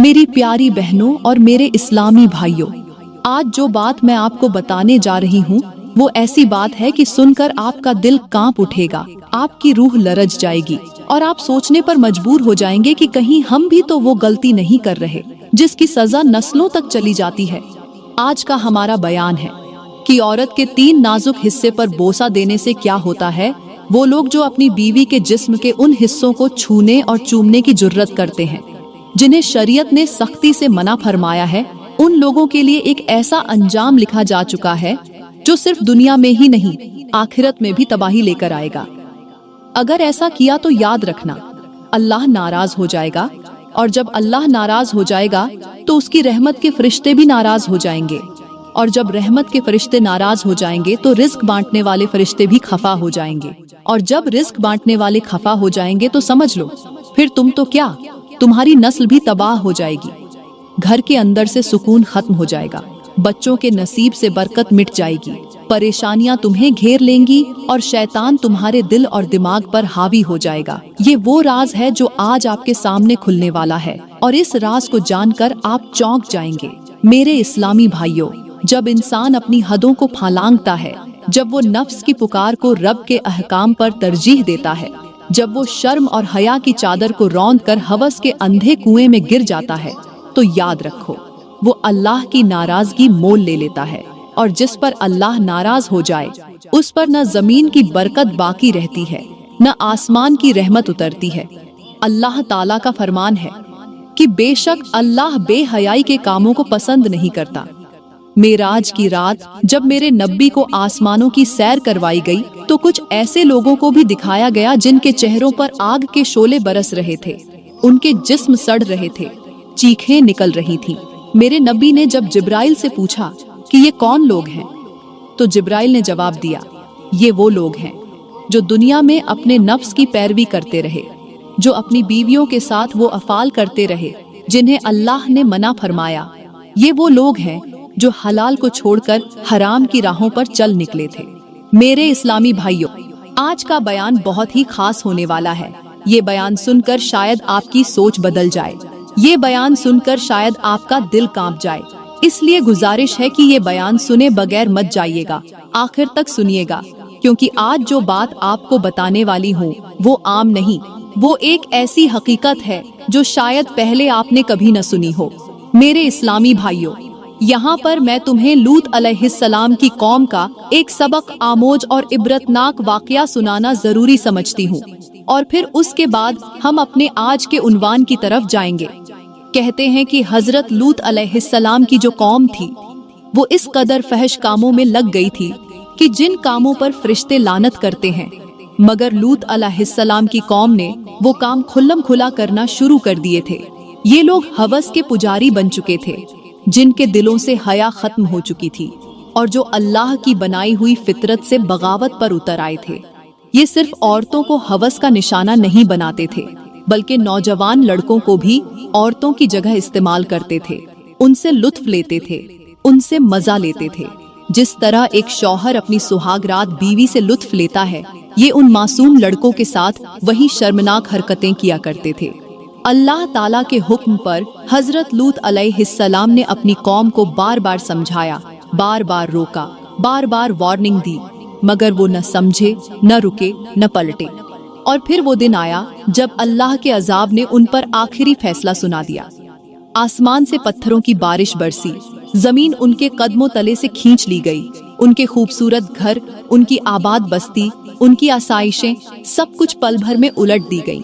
मेरी प्यारी बहनों और मेरे इस्लामी भाइयों, आज जो बात मैं आपको बताने जा रही हूँ वो ऐसी बात है कि सुनकर आपका दिल कांप उठेगा, आपकी रूह लरज जाएगी और आप सोचने पर मजबूर हो जाएंगे कि कहीं हम भी तो वो गलती नहीं कर रहे जिसकी सजा नस्लों तक चली जाती है। आज का हमारा बयान है कि औरत के 3 नाजुक हिस्से पर बोसा देने से क्या होता है। वो लोग जो अपनी बीवी के जिस्म के उन हिस्सों को छूने और चूमने की जुर्रत करते हैं जिन्हें शरीयत ने सख्ती से मना फरमाया है, उन लोगों के लिए एक ऐसा अंजाम लिखा जा चुका है जो सिर्फ दुनिया में ही नहीं आखिरत में भी तबाही लेकर आएगा। अगर ऐसा किया तो याद रखना, अल्लाह नाराज हो जाएगा और जब अल्लाह नाराज हो जाएगा तो उसकी रहमत के फरिश्ते भी नाराज हो जाएंगे और जब रहमत के फरिश्ते नाराज हो जाएंगे तो रिस्क बांटने वाले फरिश्ते भी खफा हो जाएंगे और जब रिस्क बांटने वाले खफा हो जाएंगे तो समझ लो फिर तुम तो क्या, तुम्हारी नस्ल भी तबाह हो जाएगी। घर के अंदर से सुकून खत्म हो जाएगा, बच्चों के नसीब से बरकत मिट जाएगी, परेशानियां तुम्हें घेर लेंगी और शैतान तुम्हारे दिल और दिमाग पर हावी हो जाएगा। ये वो राज है जो आज आपके सामने खुलने वाला है और इस राज को जानकर आप चौंक जाएंगे। मेरे इस्लामी भाइयों, जब इंसान अपनी हदों को फालांगता है, जब वो नफ्स की पुकार को रब के अहकाम पर तरजीह देता है, जब वो शर्म और हया की चादर को रौंद कर हवस के अंधे कुएं में गिर जाता है, तो याद रखो वो अल्लाह की नाराजगी मोल ले लेता है और जिस पर अल्लाह नाराज हो जाए उस पर न जमीन की बरकत बाकी रहती है न आसमान की रहमत उतरती है। अल्लाह ताला का फरमान है कि बेशक अल्लाह बेहयाई के कामों को पसंद नहीं करता। मेराज की रात जब मेरे नबी को आसमानों की सैर करवाई गई तो कुछ ऐसे लोगों को भी दिखाया गया जिनके चेहरों पर आग के शोले बरस रहे थे, उनके जिस्म सड़ रहे थे, चीखें निकल रही थीं। मेरे नबी ने जब जिब्राइल से पूछा कि ये कौन लोग हैं, तो जिब्राइल ने जवाब दिया, ये वो लोग हैं जो दुनिया में अपने नफ्स की पैरवी करते रहे, जो अपनी बीवियों के साथ वो अफाल करते रहे जिन्हें अल्लाह ने मना फरमाया। ये वो लोग हैं जो हलाल को छोड़कर हराम की राहों पर चल निकले थे। मेरे इस्लामी भाइयों, आज का बयान बहुत ही खास होने वाला है। ये बयान सुनकर शायद आपकी सोच बदल जाए, ये बयान सुनकर शायद आपका दिल कांप जाए। इसलिए गुजारिश है कि ये बयान सुने बगैर मत जाइएगा, आखिर तक सुनिएगा, क्योंकि आज जो बात आपको बताने वाली हूँ वो आम नहीं, वो एक ऐसी हकीकत है जो शायद पहले आपने कभी न सुनी हो। मेरे इस्लामी भाइयों, यहाँ पर मैं तुम्हें लूत अलैहिस्सलाम की कौम का एक सबक आमोज और इबरतनाक वाकया सुनाना जरूरी समझती हूँ और फिर उसके बाद हम अपने आज के उन्वान की तरफ जाएंगे। कहते हैं कि हजरत लूत अलैहिस्सलाम की जो कौम थी वो इस कदर फहश कामों में लग गई थी कि जिन कामों पर फरिश्ते लानत करते हैं, मगर लूत अलैहिस्सलाम की कौम ने वो काम खुल्लम खुला करना शुरू कर दिए थे। ये लोग हवस के पुजारी बन चुके थे, जिनके दिलों से हया खत्म हो चुकी थी और जो अल्लाह की बनाई हुई फितरत से बगावत पर उतर आए थे। ये सिर्फ औरतों को हवस का निशाना नहीं बनाते थे, बल्कि नौजवान लड़कों को भी औरतों की जगह इस्तेमाल करते थे, उनसे लुत्फ लेते थे, उनसे मजा लेते थे। जिस तरह एक शौहर अपनी सुहागरात बीवी से लुत्फ लेता है, ये उन मासूम लड़कों के साथ वही शर्मनाक हरकतें किया करते थे। अल्लाह ताला के हुक्म पर हजरत लूत अलैहिस्सलाम ने अपनी कौम को बार बार समझाया, बार बार रोका, बार बार वार्निंग दी, मगर वो न समझे, न रुके, न पलटे। और फिर वो दिन आया जब अल्लाह के अजाब ने उन पर आखिरी फैसला सुना दिया। आसमान से पत्थरों की बारिश बरसी, जमीन उनके कदमों तले से खींच ली गई, उनके खूबसूरत घर, उनकी आबाद बस्ती, उनकी आसाइशें, सब कुछ पल भर में उलट दी गई।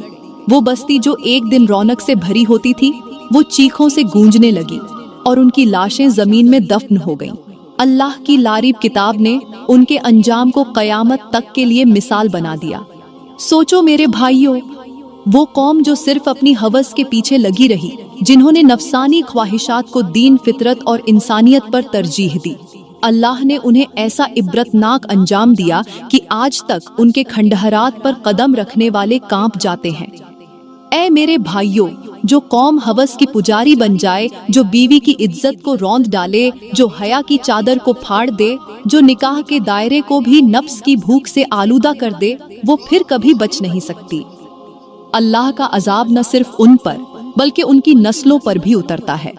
वो बस्ती जो एक दिन रौनक से भरी होती थी वो चीखों से गूंजने लगी और उनकी लाशें जमीन में दफन हो गईं। अल्लाह की लारीब किताब ने उनके अंजाम को कयामत तक के लिए मिसाल बना दिया। सोचो मेरे भाइयों, वो कौम जो सिर्फ अपनी हवस के पीछे लगी रही, जिन्होंने नफसानी ख्वाहिशात को दीन, फितरत और इंसानियत पर तरजीह दी, अल्लाह ने उन्हें ऐसा इबरतनाक अंजाम दिया कि आज तक उनके खंडहरात पर कदम रखने वाले कांप जाते हैं। ऐ मेरे भाइयों, जो कौम हवस की पुजारी बन जाए, जो बीवी की इज्जत को रौंद डाले, जो हया की चादर को फाड़ दे, जो निकाह के दायरे को भी नफ्स की भूख से आलूदा कर दे, वो फिर कभी बच नहीं सकती। अल्लाह का अजाब न सिर्फ उन पर बल्कि उनकी नस्लों पर भी उतरता है।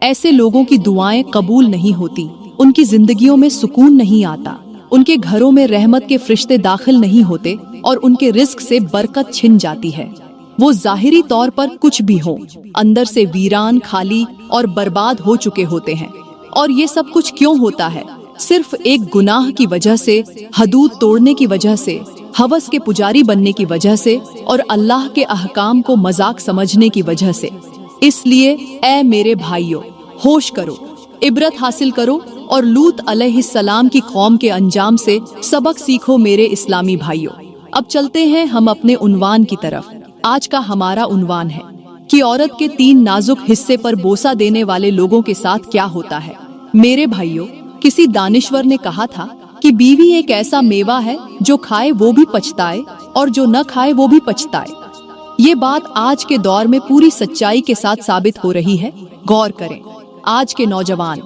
ऐसे लोगों की दुआएं कबूल नहीं होती, उनकी जिंदगियों में सुकून नहीं आता, उनके घरों में रहमत के फरिश्ते दाखिल नहीं होते और उनके रिस्क से बरकत छिन जाती है। वो जाहिरी तौर पर कुछ भी हो, अंदर से वीरान, खाली और बर्बाद हो चुके होते हैं। और ये सब कुछ क्यों होता है? सिर्फ एक गुनाह की वजह से, हदूद तोड़ने की वजह से, हवस के पुजारी बनने की वजह से और अल्लाह के अहकाम को मजाक समझने की वजह से। इसलिए ऐ मेरे भाइयों, होश करो, इबरत हासिल करो और लूत अलैहिस्सलाम की कौम के अंजाम से सबक सीखो मेरे इस्लामी भाइयों। अब चलते हैं हम अपने उन्वान की तरफ। आज का हमारा उन्वान है कि औरत के 3 नाजुक हिस्से पर बोसा देने वाले लोगों के साथ क्या होता है। मेरे भाइयों, किसी दानिश्वर ने कहा था कि बीवी एक ऐसा मेवा है जो खाए वो भी पछताए और जो न खाए वो भी पछताए। ये बात आज के दौर में पूरी सच्चाई के साथ साबित हो रही है। गौर करें, आज के नौजवान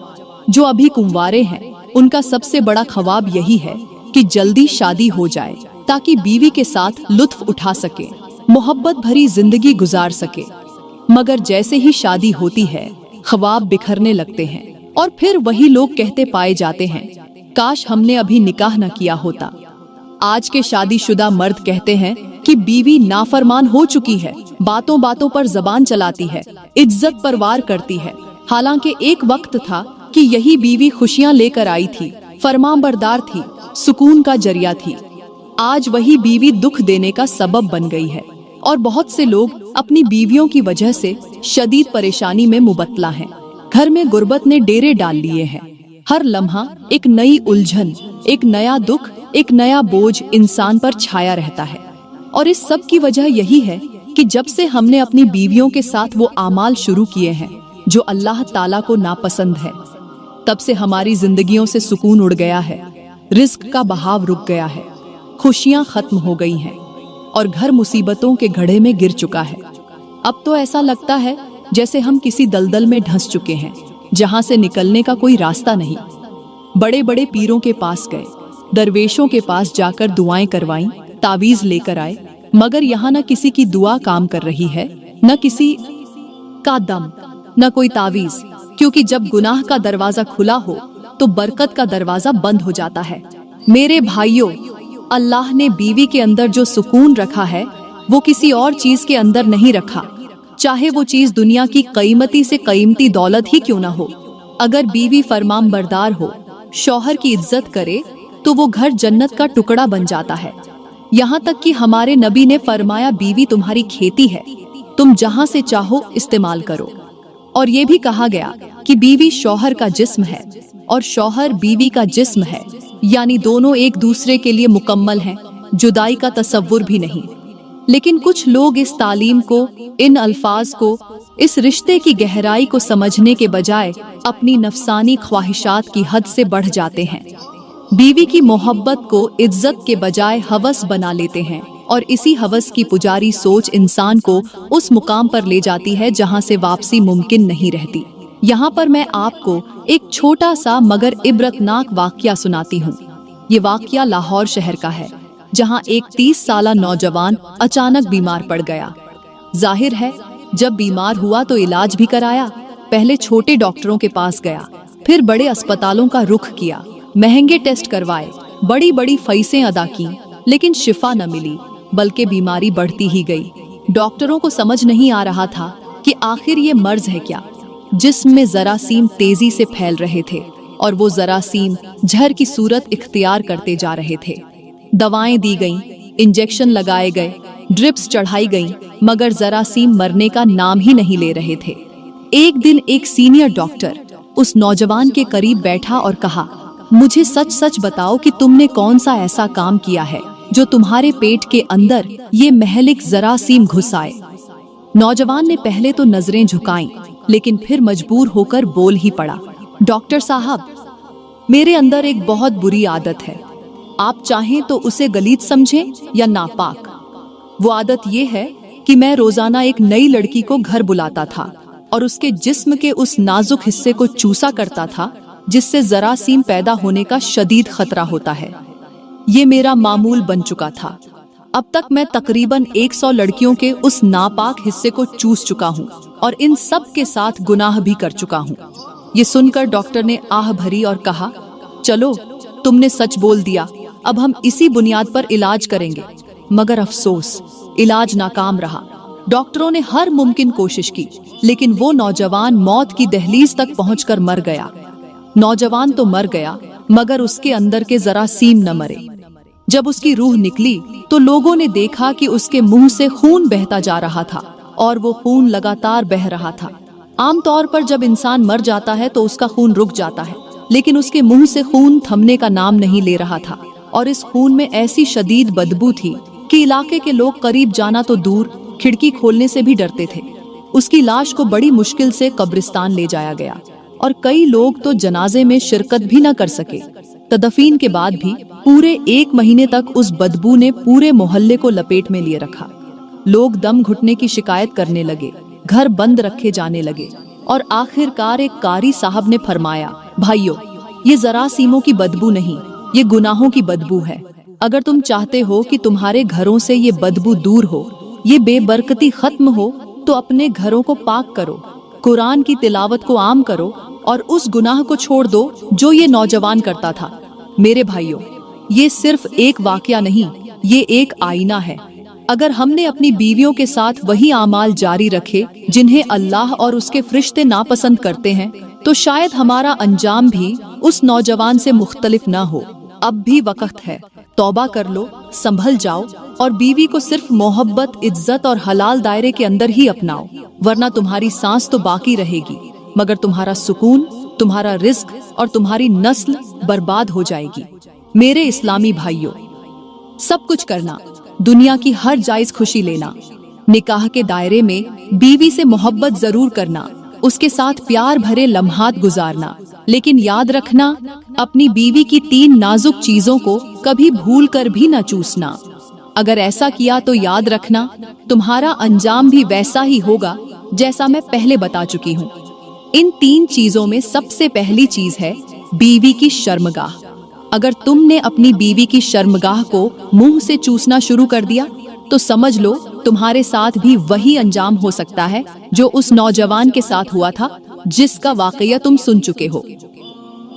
जो अभी कुंवारे हैं, उनका सबसे बड़ा ख्वाब यही है कि जल्दी शादी हो जाए ताकि बीवी के साथ लुत्फ उठा सके, मोहब्बत भरी जिंदगी गुजार सके। मगर जैसे ही शादी होती है, ख्वाब बिखरने लगते हैं और फिर वही लोग कहते पाए जाते हैं, काश हमने अभी निकाह न किया होता। आज के शादीशुदा मर्द कहते हैं कि बीवी नाफरमान हो चुकी है, बातों बातों पर जबान चलाती है, इज्जत परवार करती है। हालांकि एक वक्त था कि यही बीवी खुशियां लेकर आई थी, फरमाबरदार थी, सुकून का जरिया थी। आज वही बीवी दुख देने का सबब बन गई है और बहुत से लोग अपनी बीवियों की वजह से शदीद परेशानी में मुबत्तला हैं। घर में गुर्बत ने डेरे डाल लिए हैं। हर लम्हा एक नई उलझन, एक नया दुख, एक नया बोझ इंसान पर छाया रहता है। और इस सब की वजह यही है कि जब से हमने अपनी बीवियों के साथ वो आमाल शुरू किए हैं जो अल्लाह ताला को नापसंद है, तब से हमारी जिंदगियों से सुकून उड़ गया है, रिस्क का बहाव रुक गया है, खुशियां खत्म हो गई हैं और घर मुसीबतों के घड़े में गिर चुका है। अब तो ऐसा लगता है जैसे हम किसी दलदल में धंस चुके हैं जहां से निकलने का कोई रास्ता नहीं। बड़े बड़े पीरों के पास गए, दरवेशों के पास जाकर दुआएं करवाईं, तावीज लेकर आए, मगर यहाँ न किसी की दुआ काम कर रही है, न किसी का दम, न कोई तावीज। क्योंकि जब गुनाह का दरवाजा खुला हो तो बरकत का दरवाजा बंद हो जाता है। मेरे भाइयों, अल्लाह ने बीवी के अंदर जो सुकून रखा है वो किसी और चीज के अंदर नहीं रखा, चाहे वो चीज दुनिया की कीमती से कीमती दौलत ही क्यों ना हो। अगर बीवी फरमाबरदार हो, शौहर की इज्जत करे, तो वो घर जन्नत का टुकड़ा बन जाता है। यहाँ तक कि हमारे नबी ने फरमाया, बीवी तुम्हारी खेती है, तुम जहाँ से चाहो इस्तेमाल करो। और ये भी कहा गया कि बीवी शौहर का जिस्म है और शौहर बीवी का जिस्म है, यानी दोनों एक दूसरे के लिए मुकम्मल हैं, जुदाई का तसव्वुर भी नहीं। लेकिन कुछ लोग इस तालीम को, इन अल्फाज को, इस रिश्ते की गहराई को समझने के बजाय अपनी नफसानी ख्वाहिशात की हद से बढ़ जाते हैं। बीवी की मोहब्बत को इज्जत के बजाय हवस बना लेते हैं और इसी हवस की पुजारी सोच इंसान को उस मुकाम पर ले जाती है जहां से वापसी मुमकिन नहीं रहती। यहाँ पर मैं आपको एक छोटा सा मगर इबरतनाक वाकया सुनाती हूँ। ये वाकया लाहौर शहर का है, जहाँ एक 30 साला नौजवान अचानक बीमार पड़ गया। जाहिर है जब बीमार हुआ तो इलाज भी कराया। पहले छोटे डॉक्टरों के पास गया, फिर बड़े अस्पतालों का रुख किया, महंगे टेस्ट करवाए, बड़ी बड़ी फीसें अदा की, लेकिन शिफा न मिली, बल्कि बीमारी बढ़ती ही गई। डॉक्टरों को समझ नहीं आ रहा था कि आखिर ये मर्ज है क्या। जिस्म में जरासीम तेजी से फैल रहे थे और वो जरासीम जहर की सूरत इख्तियार करते जा रहे थे। दवाएं दी गईं, इंजेक्शन लगाए गए, ड्रिप्स चढ़ाई गईं, मगर जरासीम मरने का नाम ही नहीं ले रहे थे। एक दिन एक सीनियर डॉक्टर उस नौजवान के करीब बैठा और कहा, मुझे सच सच बताओ कि तुमने कौन सा ऐसा काम किया है जो तुम्हारे पेट के अंदर ये महलिक जरासीम घुस आए। नौजवान ने पहले तो नजरें झुकाईं, लेकिन फिर मजबूर होकर बोल ही पड़ा, डॉक्टर साहब, मेरे अंदर एक बहुत बुरी आदत है, आप चाहें तो उसे गलीत समझें या नापाक। वो आदत ये है कि मैं रोजाना एक नई लड़की को घर बुलाता था और उसके जिस्म के उस नाजुक हिस्से को चूसा करता था जिससे जरासीम पैदा होने का शदीद खतरा होता है। ये मेरा मामूल बन चुका था। अब तक मैं तकरीबन 100 लड़कियों के उस नापाक हिस्से को चूस चुका हूँ और इन सब के साथ गुनाह भी कर चुका हूँ। ये सुनकर डॉक्टर ने आह भरी और कहा, चलो तुमने सच बोल दिया, अब हम इसी बुनियाद पर इलाज करेंगे। मगर अफसोस, इलाज नाकाम रहा। डॉक्टरों ने हर मुमकिन कोशिश की, लेकिन वो नौजवान मौत की दहलीज तक पहुंचकर मर गया। नौजवान तो मर गया, मगर उसके अंदर के जरासीम न मरे। जब उसकी रूह निकली तो लोगों ने देखा कि उसके मुंह से खून बहता जा रहा था और वो खून लगातार बह रहा था। आमतौर पर जब इंसान मर जाता है तो उसका खून रुक जाता है, लेकिन उसके मुंह से खून थमने का नाम नहीं ले रहा था और इस खून में ऐसी शदीद बदबू थी कि इलाके के लोग करीब जाना तो दूर, खिड़की खोलने से भी डरते थे। उसकी लाश को बड़ी मुश्किल से कब्रिस्तान ले जाया गया और कई लोग तो जनाजे में शिरकत भी न कर सके। तदफीन के बाद भी पूरे 1 महीने तक उस बदबू ने पूरे मोहल्ले को लपेट में लिए रखा। लोग दम घुटने की शिकायत करने लगे, घर बंद रखे जाने लगे और आखिरकार एक कारी साहब ने फरमाया, भाइयों, ये जरासीमों की बदबू नहीं, ये गुनाहों की बदबू है। अगर तुम चाहते हो कि तुम्हारे घरों से ये बदबू दूर हो, ये बेबरकती खत्म हो, तो अपने घरों को पाक करो, कुरान की तिलावत को आम करो और उस गुनाह को छोड़ दो जो ये नौजवान करता था। मेरे भाइयों, ये सिर्फ एक वाकया नहीं, ये एक आईना है। अगर हमने अपनी बीवियों के साथ वही आमाल जारी रखे जिन्हें अल्लाह और उसके फरिश्ते नापसंद करते हैं, तो शायद हमारा अंजाम भी उस नौजवान से मुख्तलिफ ना हो। अब भी वक्त है, तौबा कर लो, संभल जाओ और बीवी को सिर्फ मोहब्बत, इज्जत और हलाल दायरे के अंदर ही अपनाओ, वरना तुम्हारी सांस तो बाकी रहेगी, मगर तुम्हारा सुकून, तुम्हारा रिस्क और तुम्हारी नस्ल बर्बाद हो जाएगी। मेरे इस्लामी भाइयों, सब कुछ करना, दुनिया की हर जायज खुशी लेना, निकाह के दायरे में बीवी से मोहब्बत जरूर करना, उसके साथ प्यार भरे लम्हात गुजारना, लेकिन याद रखना, अपनी बीवी की 3 नाजुक चीजों को कभी भूल कर भी न चूसना। अगर ऐसा किया तो याद रखना, तुम्हारा अंजाम भी वैसा ही होगा जैसा मैं पहले बता चुकी हूँ। इन 3 चीजों में सबसे पहली चीज है बीवी की शर्मगाह। अगर तुमने अपनी बीवी की शर्मगाह को मुंह से चूसना शुरू कर दिया तो समझ लो तुम्हारे साथ भी वही अंजाम हो सकता है जो उस नौजवान के साथ हुआ था, जिसका वाकया तुम सुन चुके हो।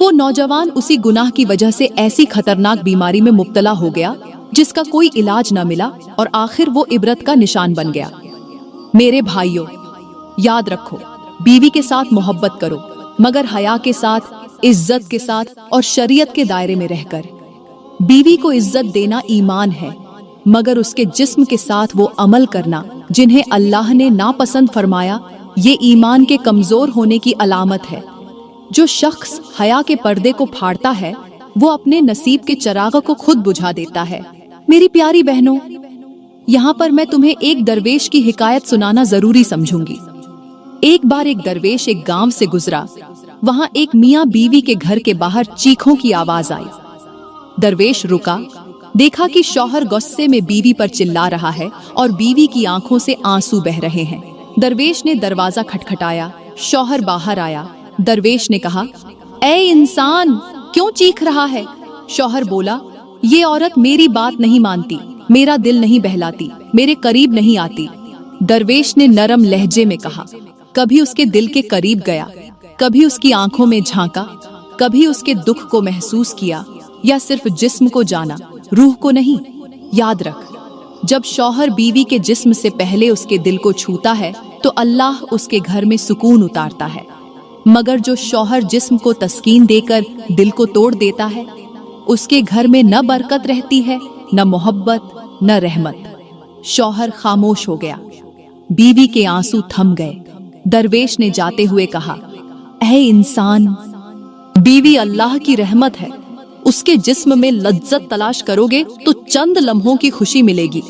वो नौजवान उसी गुनाह की वजह से ऐसी खतरनाक बीमारी में मुब्तला हो गया जिसका कोई इलाज न मिला और आखिर वो इबरत का निशान बन गया। मेरे भाइयों, याद रखो, बीवी के साथ मोहब्बत करो, मगर हया के साथ, इज्जत के साथ और शरीयत के दायरे में रहकर। बीवी को इज्जत देना ईमान है, मगर उसके जिस्म के साथ वो अमल करना जिन्हें अल्लाह ने नापसंद फरमाया, ये ईमान के कमजोर होने की अलामत है। जो शख्स हया के पर्दे को फाड़ता है वो अपने नसीब के चिराग को खुद बुझा देता है। मेरी प्यारी बहनों, यहाँ पर मैं तुम्हें एक दरवेश की हिकायत सुनाना जरूरी समझूंगी। एक बार एक दरवेश एक गांव से गुजरा। वहां एक मियाँ बीवी के घर के बाहर चीखों की आवाज आई। दरवेश रुका, देखा कि शौहर गुस्से में बीवी पर चिल्ला रहा है और बीवी की आंखों से आंसू बह रहे हैं। दरवेश ने दरवाजा खटखटाया, शौहर बाहर आया। दरवेश ने कहा, ऐ इंसान, क्यों चीख रहा है? शौहर बोला, ये औरत मेरी बात नहीं मानती, मेरा दिल नहीं बहलाती, मेरे करीब नहीं आती। दरवेश ने नरम लहजे में कहा, कभी उसके दिल के करीब गया, कभी उसकी आंखों में झांका, कभी उसके दुख को महसूस किया, या सिर्फ जिस्म को जाना, रूह को नहीं? याद रख, जब शौहर बीवी के जिस्म से पहले उसके दिल को छूता है तो अल्लाह उसके घर में सुकून उतारता है, मगर जो शौहर जिस्म को तस्कीन देकर दिल को तोड़ देता है, उसके घर में न बरकत रहती है, न मोहब्बत, न रहमत। शौहर खामोश हो गया, बीवी के आंसू थम गए। दरवेश ने जाते हुए कहा, ऐ इंसान, बीवी अल्लाह की रहमत है, उसके जिस्म में लज्जत तलाश करोगे तो चंद लम्हों की खुशी मिलेगी,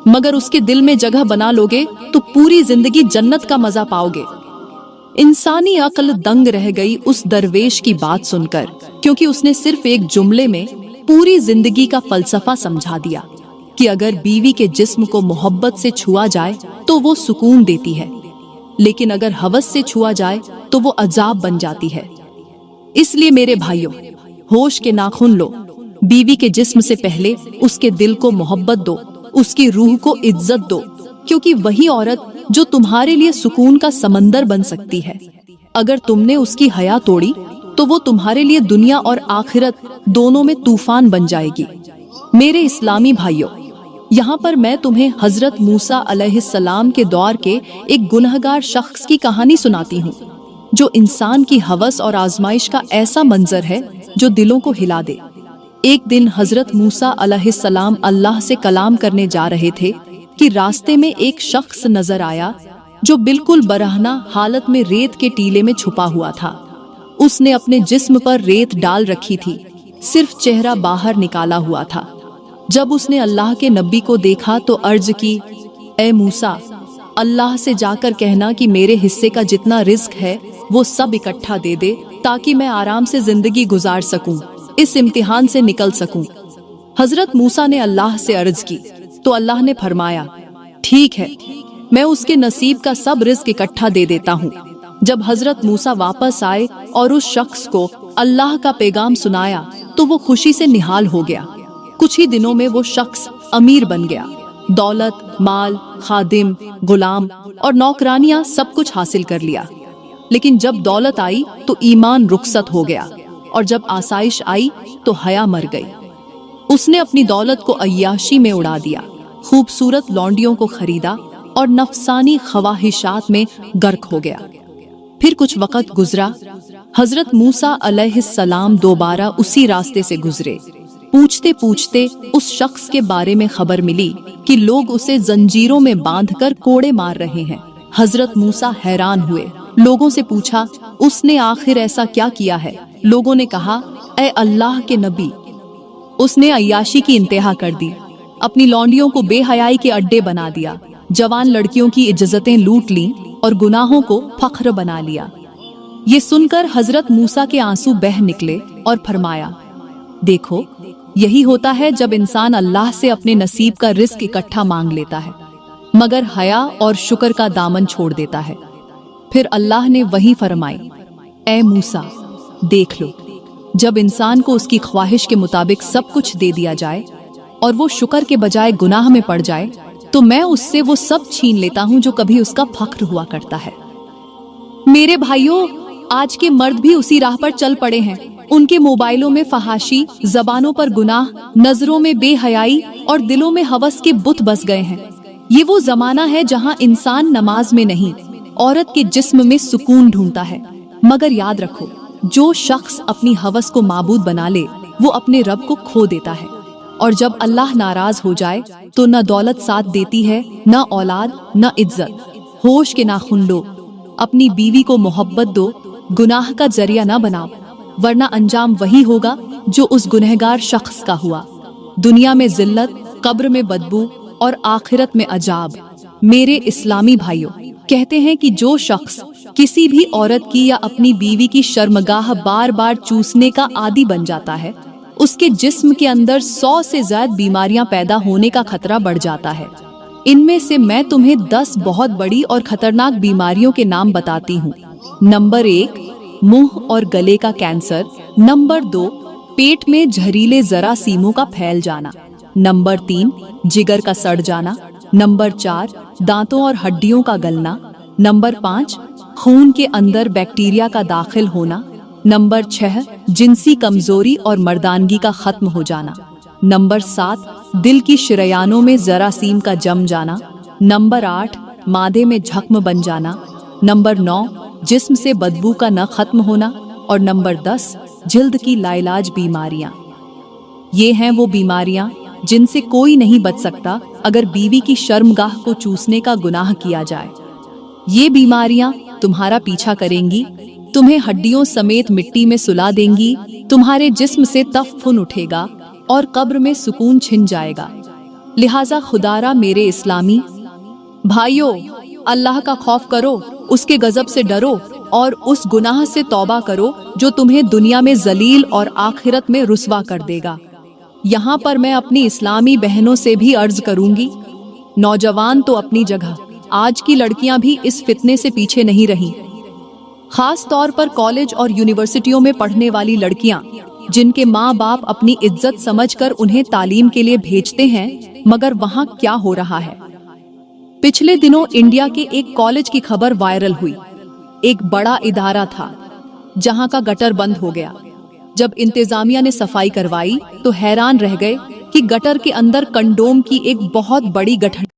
मगर उसके दिल में जगह बना लोगे तो पूरी जिंदगी जन्नत का मजा पाओगे। इंसानी अक्ल दंग रह गई उस दरवेश की बात सुनकर, क्योंकि उसने सिर्फ एक जुमले में पूरी जिंदगी का फलसफा समझा दिया कि अगर बीवी के जिस्म को मोहब्बत से छुआ जाए तो वो सुकून देती है, लेकिन अगर हवस से छुआ जाए तो वो अजाब बन जाती है। इसलिए मेरे भाइयों, होश के नाखून लो, बीवी के जिस्म से पहले उसके दिल को मोहब्बत दो, उसकी रूह को इज्जत दो, क्योंकि वही औरत जो तुम्हारे लिए सुकून का समंदर बन सकती है। अगर तुमने उसकी हया तोड़ी तो वो तुम्हारे लिए दुनिया और आखिरत दोनों में तूफान बन जाएगी। मेरे इस्लामी भाइयों, यहाँ पर मैं तुम्हें हजरत मूसा अलैहिस्सलाम के दौर के एक गुनहगार शख्स की कहानी सुनाती हूँ, जो इंसान की हवस और आजमाइश का ऐसा मंजर है जो दिलों को हिला दे। एक दिन हजरत मूसा अलैहिस्सलाम अल्लाह से कलाम करने जा रहे थे कि रास्ते में एक शख्स नजर आया जो बिल्कुल बरहना हालत में रेत के टीले में छुपा हुआ था। उसने अपने जिस्म पर रेत डाल रखी थी, सिर्फ चेहरा बाहर निकाला हुआ था। जब उसने अल्लाह के नबी को देखा तो अर्ज की, ए मूसा, अल्लाह से जाकर कहना कि मेरे हिस्से का जितना रिस्क है वो सब इकट्ठा दे दे, ताकि मैं आराम से जिंदगी गुजार सकूं, इस इम्तिहान से निकल सकूं। हजरत मूसा ने अल्लाह से अर्ज की तो अल्लाह ने फरमाया, ठीक है, मैं उसके नसीब का सब रिस्क इकट्ठा दे देता हूँ। जब हजरत मूसा वापस आए और उस शख्स को अल्लाह का पैगाम सुनाया तो वो खुशी से निहाल हो गया। कुछ ही दिनों में वो शख्स अमीर बन गया। दौलत, माल, खादिम, गुलाम और नौकरानियां सब कुछ हासिल कर लिया। लेकिन जब दौलत आई तो ईमान रुखसत हो गया, और जब आसाइश आई तो हया मर गई। उसने अपनी दौलत को अय्याशी में उड़ा दिया, खूबसूरत लौंडियों को खरीदा और नफसानी ख्वाहिशात में गर्क हो गया। फिर कुछ वक्त गुजरा। हजरत मूसा अलैहिस्सलाम दोबारा उसी रास्ते से गुजरे। पूछते पूछते उस शख्स के बारे में खबर मिली कि लोग उसे जंजीरों में बांधकर कोड़े मार रहे हैं। हजरत मूसा हैरान हुए, लोगों से पूछा, उसने आखिर ऐसा क्या किया है? लोगों ने कहा, ए अल्लाह के नबी, उसने अय्याशी की इंतहा कर दी, अपनी लौंडियों को बेहयाई के अड्डे बना दिया, जवान लड़कियों की इज्जतें लूट लीं और गुनाहों को फख्र बना लिया। ये सुनकर हजरत मूसा के आंसू बह निकले और फरमाया, देखो, यही होता है जब इंसान अल्लाह से अपने नसीब का रिस्क इकट्ठा मांग लेता है, मगर हया और शुक्र का दामन छोड़ देता है। फिर अल्लाह ने वही फरमाई, ए मूसा, देख लो, जब इंसान को उसकी ख्वाहिश के मुताबिक सब कुछ दे दिया जाए और वो शुक्र के बजाय गुनाह में पड़ जाए, तो मैं उससे वो सब छीन लेता हूँ जो कभी उसका फख्र हुआ करता है। मेरे भाइयों, आज के मर्द भी उसी राह पर चल पड़े हैं। उनके मोबाइलों में फहाशी, जबानों पर गुनाह, नजरों में बेहयाई और दिलों में हवस के बुत बस गए हैं। ये वो जमाना है जहाँ इंसान नमाज में नहीं, औरत के जिस्म में सुकून ढूंढता है। मगर याद रखो, जो शख्स अपनी हवस को माबूद बना ले वो अपने रब को खो देता है, और जब अल्लाह नाराज हो जाए तो न दौलत साथ देती है, न औलाद, न इज्जत। होश के नाखून लो, अपनी बीवी को मोहब्बत दो, गुनाह का जरिया न बनाओ, वरना अंजाम वही होगा जो उस गुनहगार शख्स का हुआ। दुनिया में जिल्लत, कब्र में बदबू और आखिरत में अजाब। मेरे इस्लामी भाइयों, कहते हैं कि जो शख्स किसी भी औरत की या अपनी बीवी की शर्मगाह बार बार चूसने का आदी बन जाता है, उसके जिस्म के अंदर 100 से ज्यादा बीमारियां पैदा होने का खतरा बढ़ जाता है। इनमें से मैं तुम्हें 10 बहुत बड़ी और खतरनाक बीमारियों के नाम बताती हूँ। नंबर 1, मुंह और गले का कैंसर। नंबर 2, पेट में जहरीले जरासीमों का फैल जाना। नंबर 3, जिगर का सड़ जाना। नंबर 4, दांतों और हड्डियों का गलना। नंबर 5, खून के अंदर बैक्टीरिया का दाखिल होना। नंबर 6, जिनसी कमजोरी और मर्दानगी का खत्म हो जाना। नंबर 7, दिल की शरेयानों में जरासीम का जम जाना। नंबर 8, मादे में जख्म बन जाना। नंबर 9, जिस्म से बदबू का न खत्म होना। और नंबर 10, जिल्द की लाइलाज बीमारियां। ये हैं वो बीमारियां जिनसे कोई नहीं बच सकता अगर बीवी की शर्मगाह को चूसने का गुनाह किया जाए। ये बीमारियां तुम्हारा पीछा करेंगी, तुम्हें हड्डियों समेत मिट्टी में सुला देंगी, तुम्हारे जिस्म से तफफुन उठेगा और कब्र में सुकून छिन जाएगा। लिहाजा खुदारा मेरे इस्लामी भाइयों, अल्लाह का खौफ करो, उसके गजब से डरो और उस गुनाह से तौबा करो जो तुम्हें दुनिया में जलील और आखिरत में रुस्वा कर देगा। यहाँ पर मैं अपनी इस्लामी बहनों से भी अर्ज करूंगी, नौजवान तो अपनी जगह, आज की लड़कियां भी इस फितने से पीछे नहीं रहीं। खास तौर पर कॉलेज और यूनिवर्सिटियों में पढ़ने वाली लड़कियां, जिनके माँ बाप अपनी इज्जत समझकर उन्हें तालीम के लिए भेजते हैं, मगर वहाँ क्या हो रहा है। पिछले दिनों इंडिया के एक कॉलेज की खबर वायरल हुई। एक बड़ा इदारा था जहाँ का गटर बंद हो गया। जब इंतजामिया ने सफाई करवाई तो हैरान रह गए कि गटर के अंदर कंडोम की एक बहुत बड़ी गठन